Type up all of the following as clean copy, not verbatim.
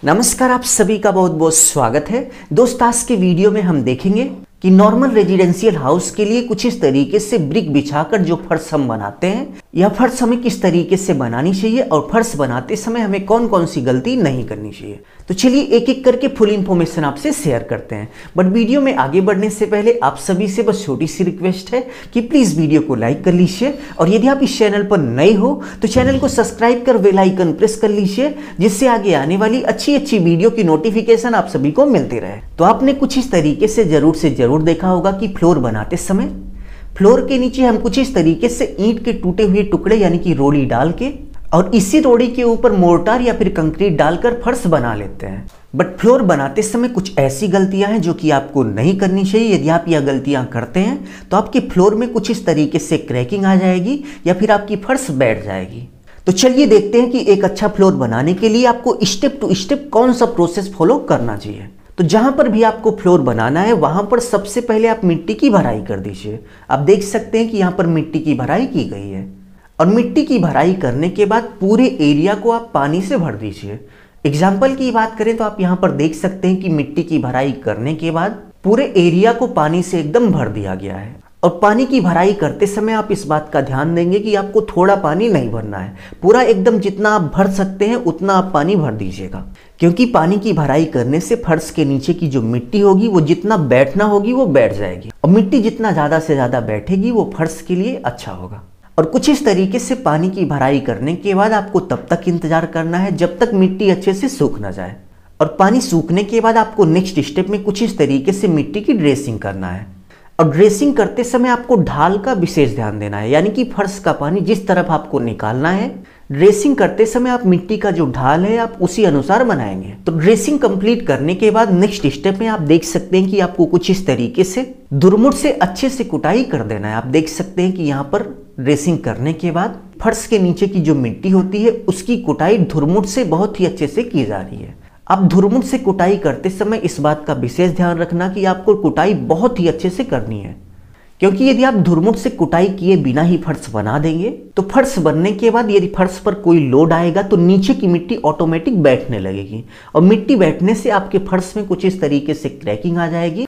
नमस्कार, आप सभी का बहुत बहुत स्वागत है। दोस्त, आज के वीडियो में हम देखेंगे कि नॉर्मल रेजिडेंशियल हाउस के लिए कुछ इस तरीके से ब्रिक बिछाकर जो फर्श हम बनाते हैं, यह फर्श हमें किस तरीके से बनानी चाहिए और फर्श बनाते समय हमें कौन कौन सी गलती नहीं करनी चाहिए। तो चलिए एक एक करके फुल इन्फॉर्मेशन आपसे शेयर करते हैं। बट वीडियो में आगे बढ़ने से पहले आप सभी से बस छोटी सी रिक्वेस्ट है कि प्लीज़ वीडियो को लाइक कर लीजिए और यदि आप इस चैनल पर नए हो तो चैनल को सब्सक्राइब कर बेल आइकन प्रेस कर लीजिए, जिससे आगे आने वाली अच्छी अच्छी वीडियो की नोटिफिकेशन आप सभी को मिलती रहे। तो आपने कुछ इस तरीके से जरूर देखा होगा कि फ्लोर बनाते समय फ्लोर के नीचे हम कुछ इस तरीके से ईंट के टूटे हुए टुकड़े यानी कि रोड़ी डाल के और इसी रोड़ी के ऊपर मोर्टार या फिर कंक्रीट डालकर फर्श बना लेते हैं। बट फ्लोर बनाते समय कुछ ऐसी गलतियां हैं जो कि आपको नहीं करनी चाहिए। यदि आप यह गलतियां करते हैं तो आपके फ्लोर में कुछ इस तरीके से क्रैकिंग आ जाएगी या फिर आपकी फर्श बैठ जाएगी। तो चलिए देखते हैं कि एक अच्छा फ्लोर बनाने के लिए आपको स्टेप टू स्टेप कौन सा प्रोसेस फॉलो करना चाहिए। तो जहां पर भी आपको फ्लोर बनाना है वहां पर सबसे पहले आप मिट्टी की भराई कर दीजिए। आप देख सकते हैं कि यहाँ पर मिट्टी की भराई की गई है और मिट्टी की भराई करने के बाद पूरे एरिया को आप पानी से भर दीजिए। एग्जाम्पल की बात करें तो आप यहाँ पर देख सकते हैं कि मिट्टी की भराई करने के बाद पूरे एरिया को पानी से एकदम भर दिया गया है। और पानी की भराई करते समय आप इस बात का ध्यान देंगे कि आपको थोड़ा पानी नहीं भरना है, पूरा एकदम जितना आप भर सकते हैं उतना आप पानी भर दीजिएगा। क्योंकि पानी की भराई करने से फर्श के नीचे की जो मिट्टी होगी वो जितना बैठना होगी वो बैठ जाएगी और मिट्टी जितना ज़्यादा से ज़्यादा बैठेगी वो फर्श के लिए अच्छा होगा। और कुछ इस तरीके से पानी की भराई करने के बाद आपको तब तक इंतजार करना है जब तक मिट्टी अच्छे से सूख ना जाए। और पानी सूखने के बाद आपको नेक्स्ट स्टेप में कुछ इस तरीके से मिट्टी की ड्रेसिंग करना है। और ड्रेसिंग करते समय आपको ढाल का विशेष ध्यान देना है, यानी कि फर्श का पानी जिस तरफ आपको निकालना है ड्रेसिंग करते समय आप मिट्टी का जो ढाल है आप उसी अनुसार बनाएंगे। तो ड्रेसिंग कंप्लीट करने के बाद नेक्स्ट स्टेप में आप देख सकते हैं कि आपको कुछ इस तरीके से दुरमुट से अच्छे से कुटाई कर देना है। आप देख सकते हैं कि यहाँ पर ड्रेसिंग करने के बाद फर्श के नीचे की जो मिट्टी होती है उसकी कुटाई धुरमुट से बहुत ही अच्छे से की जा रही है। आप धुरमुट से कुटाई करते समय इस बात का विशेष ध्यान रखना कि आपको कुटाई बहुत ही अच्छे से करनी है, क्योंकि यदि आप धुरमुट से कुटाई किए बिना ही फर्श बना देंगे तो फर्श बनने के बाद यदि फर्श पर कोई लोड आएगा तो नीचे की मिट्टी ऑटोमेटिक बैठने लगेगी और मिट्टी बैठने से आपके फर्श में कुछ इस तरीके से क्रैकिंग आ जाएगी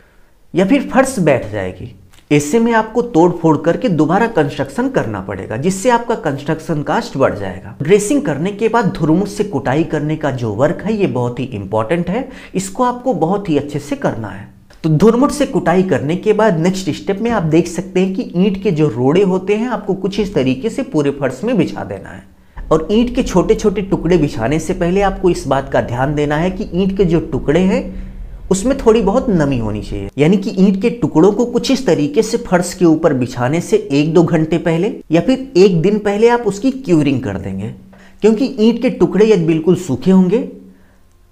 या फिर फर्श बैठ जाएगी। ऐसे में आपको तोड़ फोड़ करके दोबारा कंस्ट्रक्शन करना पड़ेगा, जिससे आपका कंस्ट्रक्शन कास्ट बढ़ जाएगा। ड्रेसिंग करने के बाद धुरमुट से कुटाई करने का जो वर्क है ये बहुत ही इंपॉर्टेंट है, इसको आपको बहुत ही अच्छे से करना है। तो धुरमुट से कुटाई करने के बाद नेक्स्ट स्टेप में आप देख सकते हैं कि ईंट के जो रोड़े होते हैं आपको कुछ इस तरीके से पूरे फर्श में बिछा देना है। और ईंट के छोटे छोटे टुकड़े बिछाने से पहले आपको इस बात का ध्यान देना है कि ईंट के जो टुकड़े हैं उसमें थोड़ी बहुत नमी होनी चाहिए, यानी कि ईंट के टुकड़ों को कुछ इस तरीके से फर्श के ऊपर बिछाने से 1-2 घंटे पहले या फिर 1 दिन पहले आप उसकी क्यूरिंग कर देंगे। क्योंकि ईंट के टुकड़े यदि बिल्कुल सूखे होंगे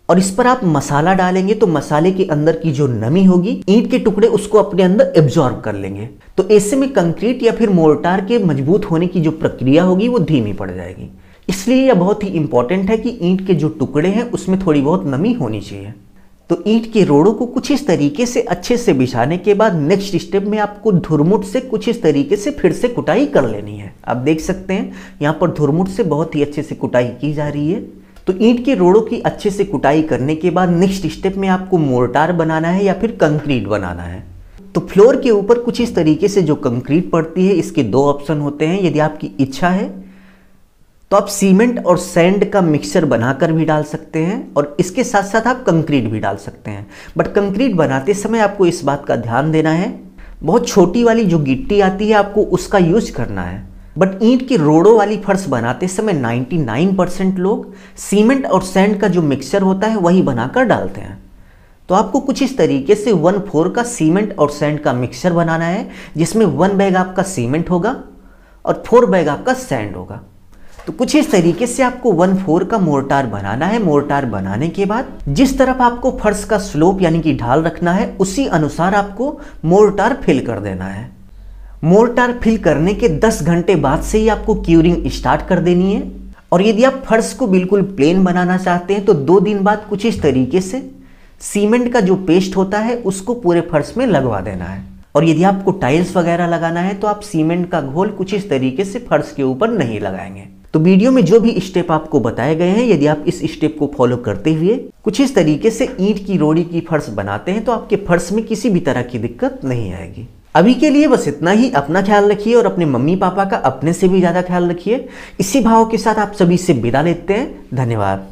और इस पर आप मसाला डालेंगे तो मसाले के अंदर की जो नमी होगी ईंट के टुकड़े उसको अपने अंदर एब्जॉर्ब कर लेंगे। तो ऐसे में कंक्रीट या फिर मोर्टार के मजबूत होने की जो प्रक्रिया होगी वो धीमी पड़ जाएगी। इसलिए यह बहुत ही इंपॉर्टेंट है कि ईंट के जो टुकड़े हैं उसमें थोड़ी बहुत नमी होनी चाहिए। तो ईंट के रोड़ों को कुछ इस तरीके से अच्छे से बिछाने के बाद नेक्स्ट स्टेप में आपको धुरमुट से कुछ इस तरीके से फिर से कुटाई कर लेनी है। आप देख सकते हैं यहाँ पर धुरमुट से बहुत ही अच्छे से कुटाई की जा रही है। तो ईंट के रोड़ों की अच्छे से कुटाई करने के बाद नेक्स्ट स्टेप में आपको मोर्टार बनाना है या फिर कंक्रीट बनाना है। तो फ्लोर के ऊपर कुछ इस तरीके से जो कंक्रीट पड़ती है इसके 2 ऑप्शन होते हैं। यदि आपकी इच्छा है तो आप सीमेंट और सैंड का मिक्सचर बनाकर भी डाल सकते हैं और इसके साथ साथ आप कंक्रीट भी डाल सकते हैं। बट कंक्रीट बनाते समय आपको इस बात का ध्यान देना है, बहुत छोटी वाली जो गिट्टी आती है आपको उसका यूज करना है। बट ईंट की रोड़ों वाली फर्श बनाते समय 99% लोग सीमेंट और सैंड का जो मिक्सचर होता है वही बनाकर डालते हैं। तो आपको कुछ इस तरीके से 1/4 का सीमेंट और सैंड का मिक्सचर बनाना है, जिसमें 1 बैग आपका सीमेंट होगा और 4 बैग आपका सैंड होगा। तो कुछ इस तरीके से आपको 1/4 का मोर्टार बनाना है। मोर्टार बनाने के बाद जिस तरफ आपको फर्श का स्लोप यानी कि ढाल रखना है उसी अनुसार आपको मोर्टार फिल कर देना है। मोर्टार फिल करने के 10 घंटे बाद से ही आपको क्यूरिंग स्टार्ट कर देनी है। और यदि आप फर्श को बिल्कुल प्लेन बनाना चाहते हैं तो 2 दिन बाद कुछ इस तरीके से सीमेंट का जो पेस्ट होता है उसको पूरे फर्श में लगवा देना है। और यदि आपको टाइल्स वगैरह लगाना है तो आप सीमेंट का घोल कुछ इस तरीके से फर्श के ऊपर नहीं लगाएंगे। तो वीडियो में जो भी स्टेप आपको बताए गए हैं, यदि आप इस स्टेप को फॉलो करते हुए कुछ इस तरीके से ईंट की रोड़ी की फर्श बनाते हैं तो आपके फर्श में किसी भी तरह की दिक्कत नहीं आएगी। अभी के लिए बस इतना ही। अपना ख्याल रखिए और अपने मम्मी पापा का अपने से भी ज़्यादा ख्याल रखिए। इसी भाव के साथ आप सभी से विदा लेते हैं। धन्यवाद।